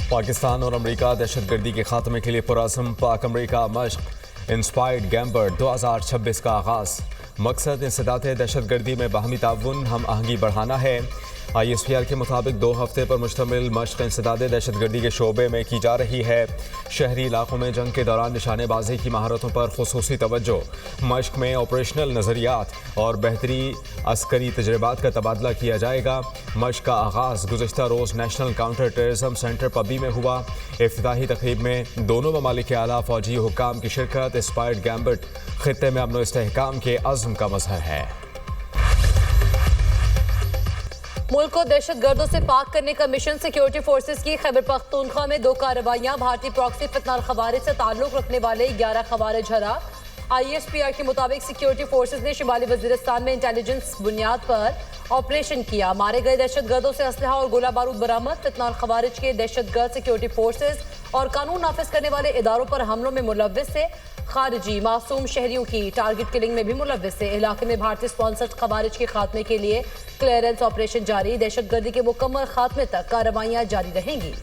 पाकिस्तान और अमरीका दहशतगर्दी के खात्मे के लिए पुरअज़्म पाक अमरीका मश्क इंस्पायर्ड गैम्बर्ट 2026 का आगाज़। मकसद इंसदाद दहशतगर्दी में बाहमी ताउन हम आहंगी बढ़ाना है। ISPR के मुताबिक 2 हफ्ते पर मुश्तमिल मश्क इंसदाद दहशतगर्दी के शोबे में की जा रही है। शहरी इलाकों में जंग के दौरान निशानेबाजी की महारतों पर खुसूसी तवज्जो। मश्क में ऑपरेशनल नज़रियात और बेहतरी अस्करी तजर्बात का तबादला किया जाएगा। मश्क का आगाज़ गुज़श्ता रोज़ नेशनल काउंटर टेररिज्म सेंटर पबी में हुआ। इफ्तिताही तकरीब में दोनों ममालिक के आला फौजी हुक्काम की शिरकत। इंस्पायर्ड गैम्बट खित्ते में अमन व इस्तेहकाम के अज़्म का मज़हर है। मुल्क को दहशत गर्दों से पाक करने का मिशन। सिक्योरिटी फोर्सेस की खैबर पख्तूनख्वा में 2 कार्रवाइयां। भारतीय प्रॉक्सी फितनाल खवारिज से ताल्लुक रखने वाले 11 खवारिज हलाक। ISPR के मुताबिक सिक्योरिटी फोर्सेस ने शिमाली वजीरिस्तान में इंटेलिजेंस बुनियाद पर ऑपरेशन किया। मारे गए दहशत गर्दों से असलहा और गोला बारूद बरामद। फितनाल खवारिज के दहशत गर्द सिक्योरिटी फोर्सेस और कानून नाफिज करने वाले इदारों पर हमलों में मुलव्विस से खारिजी मासूम शहरियों की टारगेट किलिंग में भी मुलव्विस से। इलाके में भारतीय स्पॉन्सर्ड खवारिज के खात्मे के लिए क्लियरेंस ऑपरेशन जारी। दहशतगर्दी के मुकम्मल खात्मे तक कार्रवाइयां जारी रहेंगी।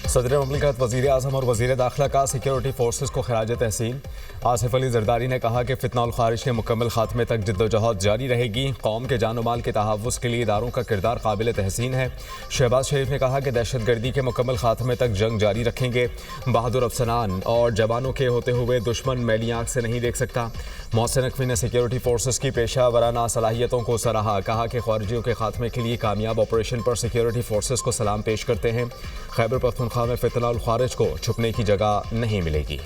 सदर मुमलिकत वज़ीर आज़म और वज़ीर दाखिला का सिक्योरिटी फोर्सेस को खराज तहसीन। आसिफ अली जरदारी ने कहा कि फितनाउल खारिज के मुकम्मल खात्मे तक जद्दोजहद जारी रहेगी। कौम के जान माल के तहफ़्फ़ुज़ के लिए इदारों का किरदार काबिल तहसीन है। शहबाज शरीफ ने कहा कि दहशतगर्दी के मुकम्मल खात्मे तक जंग जारी रखेंगे। बहादुर अफसरान और जवानों के होते हुए दुश्मन मैली आँख से नहीं देख सकता। मोहसिन नकवी ने सिक्योरिटी फोर्सेस की पेशा वराना सलाहियतों को सराहा। कहा कि ख़ारिजियों के खात्मे के लिए कामयाब ऑपरेशन पर सिक्योरिटी फोर्सेस को सलाम पेश करते हैं। खैबर पख्तूनख्वा में फितनाउल खारिज को छुपने की जगह नहीं मिलेगी।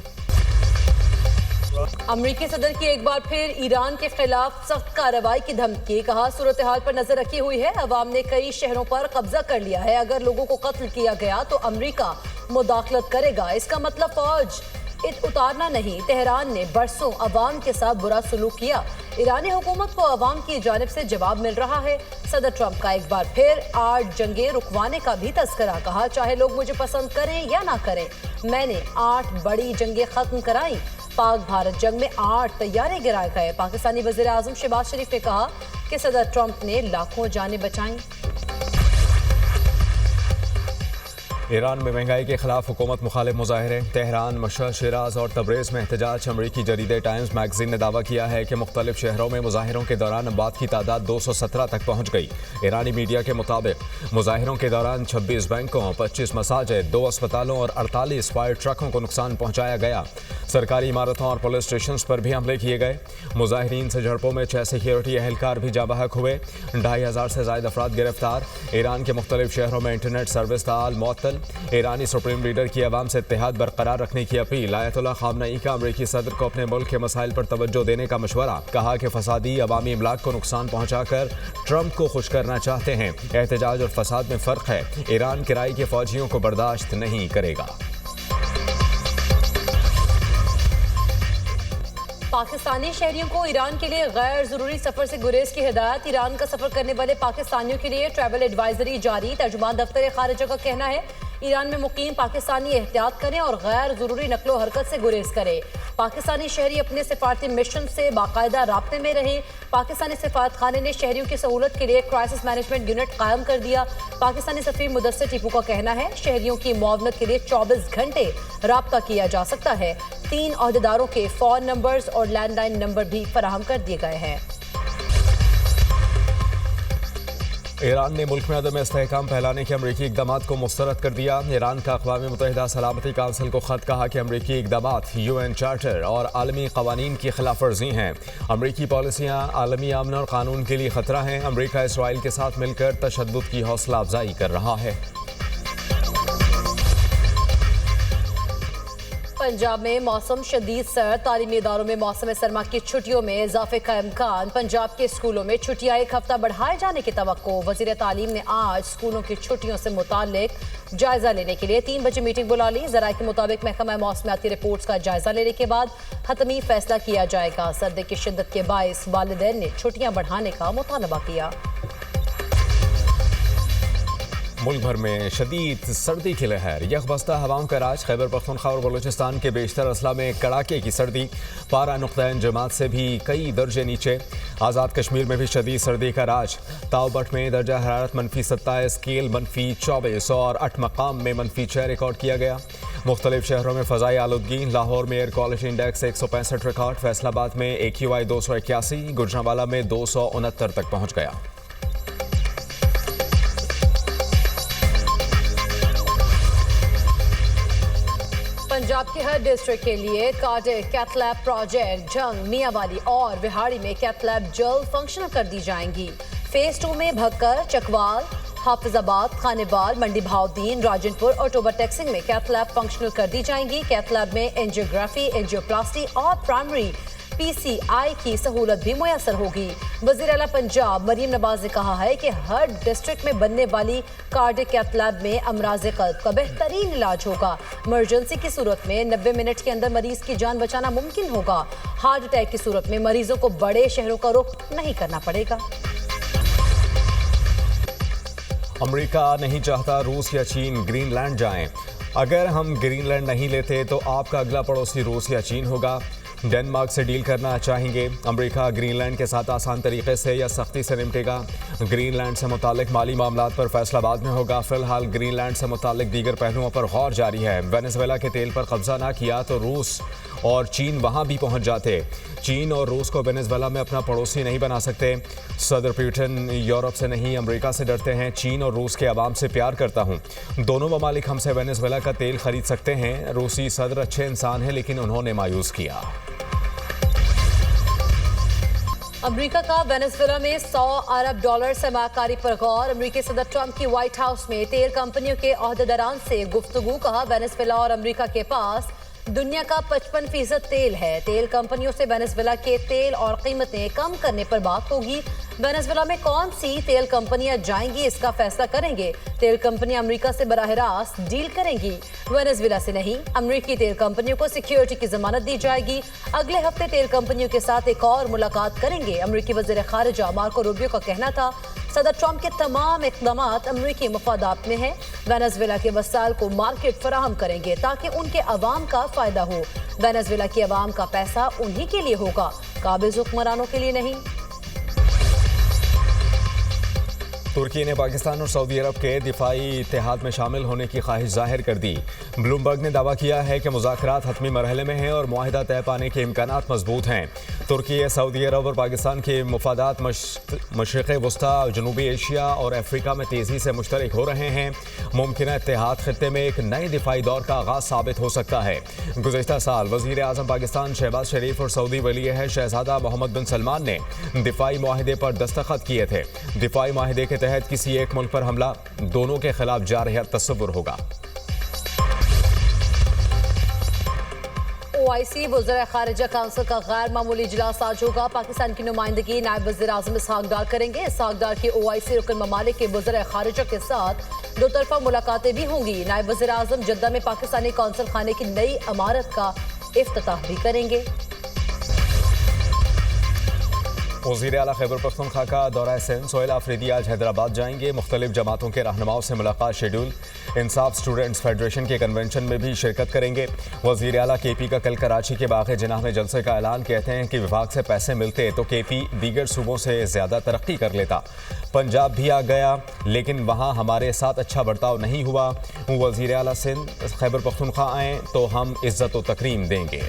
अमरीकी सदर की एक बार फिर ईरान के खिलाफ सख्त कार्रवाई की धमकी। कहा सूरत हाल पर नजर रखी हुई है। अवाम ने कई शहरों पर कब्जा कर लिया है। अगर लोगों को कत्ल किया गया तो अमरीका मुदाखलत करेगा। इसका मतलब फौज उतारना नहीं। तेहरान ने बरसों अवाम के साथ बुरा सलूक किया। ईरानी हुकूमत को अवाम की जानिब से जवाब मिल रहा है। सदर ट्रंप का एक बार फिर 8 जंगें रुकवाने का भी तस्करा। कहा चाहे लोग मुझे पसंद करें या ना करें, मैंने 8 बड़ी जंगें खत्म कराई। पाक भारत जंग में 8 तैयारे गिराए गए। पाकिस्तानी वज़ीर आज़म शहबाज शरीफ ने कहा कि सदर ट्रंप ने लाखों जानें बचाई। ईरान में महंगाई के खिलाफ हुकूमत मुखालिफ मुजाहरे। तेहरान, मशहद, शिराज और तब्रेज़ में एहतजाज। अमरीकी जरीदे टाइम्स मैगजीन ने दावा किया है कि मुख्तलिफ शहरों में मुजाहिरों के दौरान अमवात की तादाद 217 तक पहुँच गई। ईरानी मीडिया के मुताबिक मुजाहिरों के दौरान 26 बैंकों, 25 मसाजिद, 2 अस्पतालों और 48 फायर ट्रकों को नुकसान पहुँचाया गया। सरकारी इमारतों और पुलिस स्टेशन पर भी हमले किए गए। मुजाहिरीन से झड़पों में 6 सिक्योरिटी एहलकार भी जाँ बहक हुए। 2500 से ज़ायद अफराद गिरफ्तार। ईरान के मुख्तलिफ शहरों में इंटरनेट सर्विस ताल मुअत्तल। ईरानी सुप्रीम लीडर की अवाम से इत्तेहाद बरकरार रखने की अपील। आयतुल्लाह ख़ामनई का अमरीकी सदर को अपने मुल्क के मसाइल पर तवज्जो देने का मशवरा। कहा कि फसादी अवामी इमलाक को नुकसान पहुँचाकर ट्रंप को खुश करना चाहते हैं। एहतजाज और फसाद में फ़र्क है। ईरान किराए के फ़ौजियों को बर्दाश्त नहीं करेगा। पाकिस्तानी शहरियों को ईरान के लिए गैर जरूरी सफर से गुरेज की हिदायत। ईरान का सफर करने वाले पाकिस्तानियों के लिए ट्रैवल एडवाइजरी जारी। तर्जुमान दफ्तर खारिजा का कहना है ईरान में मुकीम पाकिस्तानी एहतियात करें और गैर जरूरी नकलो हरकत से गुरेज करें। पाकिस्तानी शहरी अपने सिफारती मिशन से बाकायदा राब्ते में रहें। पाकिस्तानी सिफारत खाने ने शहरियों की सहूलत के लिए क्राइसिस मैनेजमेंट यूनिट कायम कर दिया। पाकिस्तानी सफीर मुदस्सिर टीपू का कहना है शहरियों की मुआवनत के लिए 24 घंटे राब्ता किया जा सकता है। 3 अहदेदारों के फ़ोन नंबर्स और लैंडलाइन नंबर भी फराहम कर दिए गए हैं। ईरान ने मुल्क में अदम इस्तेहकाम फैलाने के अमरीकी इक़दामात को मुस्तरद कर दिया। ईरान का अक़वाम मुत्तहिदा सलामती काउंसिल को ख़त। कहा कि अमरीकी इक़दामात UN चार्टर और आलमी क़वानीन की खिलाफ वर्जी हैं। अमरीकी पॉलिसियाँ आलमी अमन और क़ानून के लिए ख़तरा हैं। अमरीका इसराइल के साथ मिलकर तशद्दुद की हौसला अफजाई कर रहा है। पंजाब में मौसम शदीद सर्द। तालीमी इदारों में मौसम सरमा की छुट्टियों में इजाफे का इम्कान। पंजाब के स्कूलों में छुट्टियां 1 हफ्ता बढ़ाए जाने की तवक्को। वज़ीर तालीम ने आज स्कूलों की छुट्टियों से मुताल्लिक जायजा लेने के लिए 3 बजे मीटिंग बुला ली। ज़राए के मुताबिक महकमा मौसमियाती रिपोर्ट्स का जायजा लेने के बाद हतमी फैसला किया जाएगा। सर्दी की शिद्दत के बायस वालिदैन ने छुट्टियां बढ़ाने का मुतालबा किया। मुल्क भर में शदीद सर्दी की लहर, यकबस्ता हवाओं का राज। खैबर पख्तूनख्वा और बलूचिस्तान के बेशतर अजला में कड़ाके की सर्दी, पारा नुक्ता इंजमात से भी कई दर्जे नीचे। आज़ाद कश्मीर में भी शदीद सर्दी का राज। ताओबट में दर्जा हरारत -27, स्केल -24 और अटमकाम में -6 रिकॉर्ड किया गया। मुख्तलिफ शहरों में फ़ज़ाई आलूदगी। लाहौर में air quality index 165 record, Faisalabad में AQI 281, गुजरांवाला में 269 तक पहुँच गया। पंजाब के हर डिस्ट्रिक्ट के लिए कार्डिक कैथ लैब प्रोजेक्ट जंग, मियांवाली और विहाड़ी में कैथ लैब जल्द फंक्शनल कर दी जाएंगी। फेज 2 में भक्कर, चकवाल, हाफिजाबाद, खानेवाल, मंडी भाउद्दीन, राजनपुर और टोबा टेक्सिंग में कैथ लैब फंक्शनल कर दी जाएंगी। कैथ लैब में एंजियोग्राफी, एंजियोप्लास्टी और प्राइमरी PCI की सहूलत भी मुयसर होगी। वज़ीर आला पंजाब मरीम नवाज ने कहा है कि हर डिस्ट्रिक्ट में बनने वाली कार्डिक कैथ लैब में अमराज़ क़ल्ब का बेहतरीन इलाज होगा। इमरजेंसी की सूरत में 90 मिनट के अंदर मरीज की जान बचाना मुमकिन होगा। हार्ट अटैक की सूरत में मरीजों को बड़े शहरों का रुख नहीं करना पड़ेगा। अमेरिका नहीं चाहता रूस या चीन ग्रीनलैंड जाएं। अगर हम ग्रीनलैंड नहीं लेते तो आपका अगला पड़ोसी रूस या चीन होगा। डेनमार्क से डील करना चाहेंगे। अमेरिका ग्रीनलैंड के साथ आसान तरीके से या सख्ती से निपटेगा। ग्रीनलैंड से मुतालिक माली मामलात पर फैसला बाद में होगा। फिलहाल ग्रीनलैंड से मुतालिक दीगर पहलुओं पर गौर जारी है। वेनेजुएला के तेल पर कब्जा ना किया तो रूस और चीन वहां भी पहुंच जाते। चीन और रूस को वेनेजुएला में अपना पड़ोसी नहीं बना सकते। सदर पुतिन यूरोप से नहीं अमेरिका से डरते हैं। चीन और रूस के अवाम से प्यार करता हूं। दोनों ममालिक हमसे वेनेजुएला का तेल खरीद सकते हैं। रूसी सदर अच्छे इंसान हैं लेकिन उन्होंने मायूस किया। अमेरिका का वेनेजुएला में $100 अरब सरमाकारी पर गौर। अमेरिकी सदर ट्रंप की व्हाइट हाउस में तेल कंपनियों के ओहदेदारान से गुफ्तगू। कहा वेनेजुएला और अमेरिका के पास दुनिया का 55% तेल है। तेल कंपनियों से वेनेजुएला के तेल और कीमतें कम करने पर बात होगी। वेनेजुएला में कौन सी तेल कंपनियां जाएंगी इसका फैसला करेंगे। तेल कंपनियां अमेरिका से बराह रास्त डील करेंगी, वेनेजुएला से नहीं। अमेरिकी तेल कंपनियों को सिक्योरिटी की जमानत दी जाएगी। अगले हफ्ते तेल कंपनियों के साथ एक और मुलाकात करेंगे। अमेरिकी वज़ीर खारिजा मार्को रूबियो का कहना था सदर ट्रंप के तमाम इक़दाम अमेरिकी मफादात में हैं। वेनेजुएला के वसाइल को मार्केट फराहम करेंगे ताकि उनके अवाम का फायदा हो। वेनेजुएला की अवाम का पैसा उन्हीं के लिए होगा, काबिज हुक्मरानों के लिए नहीं। तुर्की ने पाकिस्तान और सऊदी अरब के दिफाई इत्तेहाद में शामिल होने की ख्वाहिश जाहिर कर दी। ब्लूमबर्ग ने दावा किया है कि मुज़ाकरात हतमी मरहले में हैं और मुआहिदा तय पाने के इम्कानात मजबूत हैं। तुर्की, सऊदी अरब और पाकिस्तान के मुफादात मशरिक़ वस्ता, जनूबी एशिया और अफ्रीका में तेज़ी से मुश्तरक हो रहे हैं। मुमकिन इत्तेहाद खित्ते में एक नए दिफाई दौर का आगाज़ साबित हो सकता है। गुज़श्ता साल वज़ीर आज़म पाकिस्तान शहबाज शरीफ और सऊदी वली अहद शहज़ादा मोहम्मद बिन सलमान ने दिफाई माहिदे पर दस्तखत किए थे। दिफाई माहिदे के तहत किसी एक मुल्क पर हमला दोनों के खिलाफ जारह तस्वुर होगा। OIC वज़ीर खारिजा काउंसिल का गैर मामूली इजलास आज होगा। पाकिस्तान की नुमाइंदगी नायब वज़ीर आज़म इसहाक डार करेंगे। इसहाक डार की OIC रुकन ममालिक के वज़ीर खारिजा के साथ दो तरफा मुलाकातें भी होंगी। नायब वज़ीर आज़म जद्दा में पाकिस्तानी कौंसल खाने की नई इमारत का इफ्तिताह भी करेंगे। वज़ीर आला खैबर पख्तूनख्वा का दौरा सिंध सोहेल आफरीदी आज हैदराबाद जाएंगे। मुख्तलिफ जमातों के रहनुमाओं से मुलाकात शेड्यूल। इंसाफ स्टूडेंट्स फेडरेशन के कन्वेंशन में भी शिरकत करेंगे। वज़ीर आला KP का कल कराची के बाग़ जिनाह में जलसे का ऐलान। कहते हैं कि विभाग से पैसे मिलते तो KP दीगर सूबों से ज़्यादा तरक्की कर लेता। पंजाब भी आ गया लेकिन वहाँ हमारे साथ अच्छा बर्ताव नहीं हुआ। वज़ीर आला सिंध खैबर पख्तूनख्वा आएँ तो हम इज़्ज़त व तकरीम देंगे।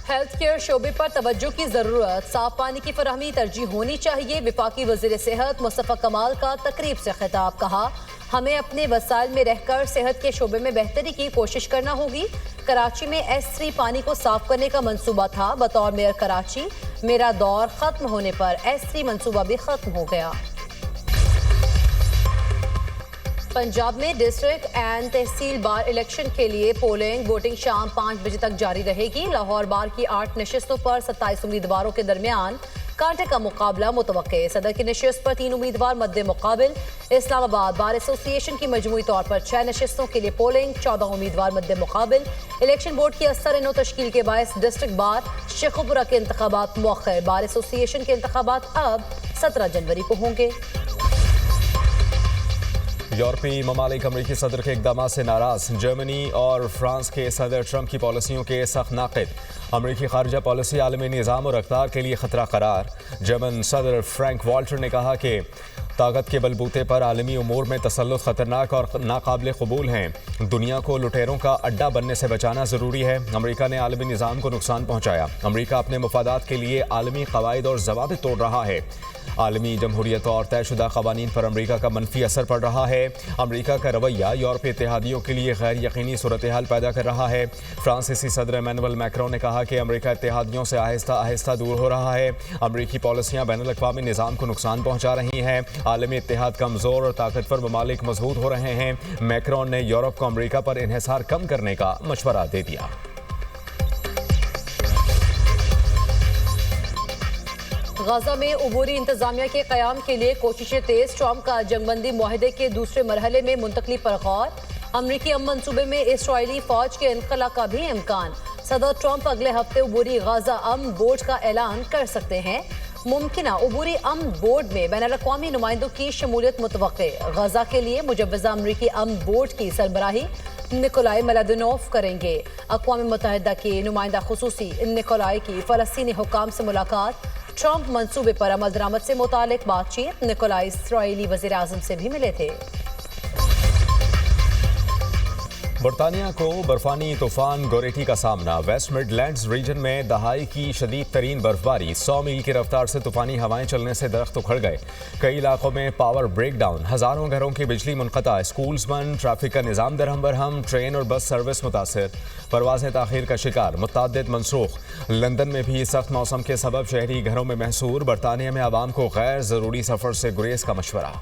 हेल्थ केयर शोबे पर तवज्जो की जरूरत। साफ पानी की फराहमी तरजीह होनी चाहिए। विफाकी वज़ीर सेहत मुस्तफ़ा कमाल का तकरीब से खिताब। कहा हमें अपने वसाइल में रहकर सेहत के शोबे में बेहतरी की कोशिश करना होगी। कराची में S3 पानी को साफ करने का मंसूबा था। बतौर मेयर कराची मेरा दौर खत्म होने पर S3 मंसूबा भी खत्म हो गया। पंजाब में district and tehsil bar election के लिए पोलिंग वोटिंग शाम 5 बजे तक जारी रहेगी। लाहौर बार की 8 नशिस्तों पर 27 उम्मीदवारों के दरमियान कांटे का मुकाबला मुतवक्के। सदर की नशिस्त पर 3 उम्मीदवार मद्दे मुकाबिल। इस्लामाबाद बार एसोसिएशन की मजमूई तौर पर 6 नशिस्तों के लिए पोलिंग, 14 उम्मीदवार मद्दे मुकाबिल। इलेक्शन बोर्ड की असर तश्कील के बायस डिस्ट्रिक्ट बार शेखुपुरा के इंतखाबात मौखर। बार एसोसिएशन के इंतखाबात अब 17 जनवरी को होंगे। यूरोपीय ममालिक अमरीकी सदर के इकदाम से नाराज। जर्मनी और फ्रांस के सदर ट्रंप की पॉलिसियों के सख्त नाक़िद। अमरीकी खारजा पॉलिसी आलमी निज़ाम और रफ्तार के लिए खतरा करार। जर्मन सदर फ्रैंक वॉल्टर ने कहा कि ताकत के बलबूते पर आलमी उमूर में तसल्लुत खतरनाक और नाकाबिल कबूल हैं। दुनिया को लुटेरों का अड्डा बनने से बचाना ज़रूरी है। अमरीका ने आलमी निज़ाम को नुकसान पहुँचाया। अमरीका अपने मफादात के लिए आलमी कवायद और ज़वाबित तोड़ रहा है। आलमी जमहूरियत और तयशुदा क़वानीन पर अमरीका का मनफी असर पड़ रहा है। अमरीका का रवैया यूरोपीय इत्तेहादियों के लिए गैर यकीनी सूरत हाल पैदा कर रहा है। फ्रांसीसी सदर इमैनुअल मैक्रोन ने कहा कि अमरीका इत्तेहादियों से आहिस्ता आहिस्ता दूर हो रहा है। अमरीकी पॉलिसियाँ बैनुल-अक़वामी निज़ाम को नुकसान पहुँचा रही हैं। आलमी इत्तेहाद कमज़ोर और ताकतवर ममालिक मजबूत हो रहे हैं। मैक्रोन ने यूरोप को अमरीका पर इन्हिसार कम करने का मशवरा दे दिया। गाजा में उबूरी इंतजामिया के क़याम के लिए कोशिशें तेज। ट्रंप का जंगबंदी मुआहदे के दूसरे मरहले में मुंतकली पर गौर। अमरीकी मनसूबे में इसराइली फौज के इनकला का भी इम्कान। सदर ट्रंप अगले हफ्ते उबूरी गाजा अमन बोर्ड का ऐलान कर सकते हैं। मुमकिना उबूरी अमन बोर्ड में बैनुल-अक़वामी नुमाइंदों की शमूलियत मुतवक्के। गाजा के लिए मुजव्वज़ा अमरीकी अमन बोर्ड की सरबराही निकोलाई मलादिनोव करेंगे। अक़वाम मुत्तहिदा के नुमाइंदा खुसूसी निकोलाई की फ़लस्तीनी हुकाम से मुलाकात। ट्रंप मंसूबे पर अमल दरामद से मुतालिक बातचीत। निकोलाई इसराइली वज़ीर आज़म से भी मिले थे। बरतानिया को बर्फानी तूफान गोरेटी का सामना। वेस्ट मिडलैंड्स रीजन में दहाई की शदीद तरीन बर्फबारी। 100 मील की रफ्तार से तूफानी हवाएं चलने से दरख्त उखड़ गए। कई इलाकों में पावर ब्रेकडाउन। हज़ारों घरों की बिजली मुनक़ता। स्कूल्स बंद। ट्रैफिक का निज़ाम दरहम बरहम। ट्रेन और बस सर्विस मुतासर। परवाज़ें ताख़ीर का शिकार। मुतअद्दिद मनसूख। लंदन में भी सख्त मौसम के सबब शहरी घरों में महसूर। बरतानिया में आवाम को गैर ज़रूरी सफ़र से गुरेज का मशवरा।